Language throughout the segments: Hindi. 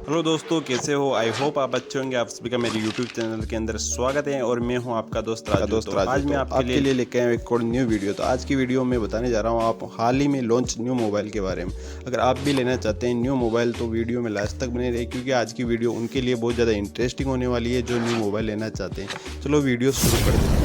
हेलो दोस्तों, कैसे हो? आई होप आप अच्छे होंगे। आप सभी का मेरे यूट्यूब चैनल के अंदर स्वागत है और मैं हूं आपका दोस्त राजू। तो आज मैं आपके लिए लेके आए एक और न्यू वीडियो। तो आज की वीडियो में बताने जा रहा हूँ आप हाल ही में लॉन्च न्यू मोबाइल के बारे में। अगर आप भी लेना चाहते हैं न्यू मोबाइल तो वीडियो में लास्ट तक बने रहे, क्योंकि आज की वीडियो उनके लिए बहुत ज़्यादा इंटरेस्टिंग होने वाली है जो न्यू मोबाइल लेना चाहते हैं। चलो वीडियो शुरू कर देते हैं।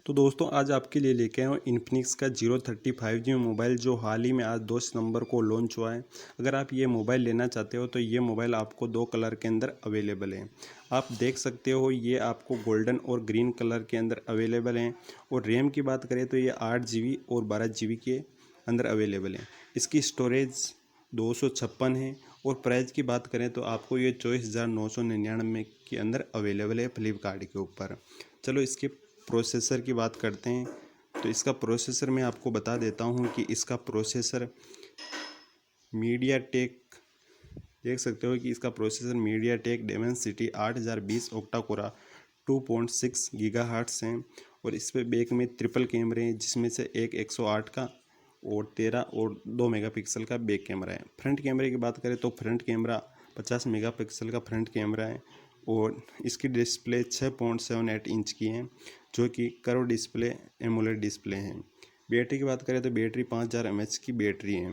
तो दोस्तों, आज आपके लिए लेके आया हूँ इन्फिनिक्स का 035G मोबाइल, जो हाल ही में आज 2 सितंबर को लॉन्च हुआ है। अगर आप ये मोबाइल लेना चाहते हो तो ये मोबाइल आपको 2 कलर के अंदर अवेलेबल है। आप देख सकते हो, ये आपको गोल्डन और ग्रीन कलर के अंदर अवेलेबल हैं। और रैम की बात करें तो ये 8 GB और 12 GB के अंदर अवेलेबल है। इसकी स्टोरेज 256 है। और प्राइस की बात करें तो आपको ये 24,999 के अंदर अवेलेबल है फ्लिपकार्ट के ऊपर। चलो इसके प्रोसेसर की बात करते हैं। तो इसका प्रोसेसर मैं आपको बता देता हूं कि इसका प्रोसेसर मीडिया टेक, देख सकते हो कि इसका processor MediaTek Dimensity 8020 octa core 2.6 gigahertz है। और इस पर बैक में ट्रिपल कैमरे हैं, जिसमें से एक 108 का और 13 और 2 मेगापिक्सल का बैक कैमरा है। फ्रंट कैमरे की बात करें तो फ्रंट कैमरा 50 मेगापिक्सल का फ्रंट कैमरा है। और इसकी डिस्प्ले 6.78 इंच की है, जो कि कर्व डिस्प्ले एमोलेड डिस्प्ले है। बैटरी की बात करें तो बैटरी 5000 mAh की बैटरी है।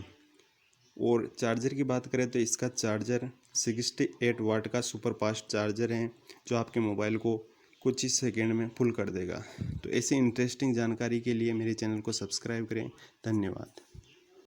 और चार्जर की बात करें तो इसका चार्जर 68 वाट का सुपर फास्ट चार्जर है, जो आपके मोबाइल को कुछ ही सेकेंड में फुल कर देगा। तो ऐसी इंटरेस्टिंग जानकारी के लिए मेरे चैनल को सब्सक्राइब करें। धन्यवाद।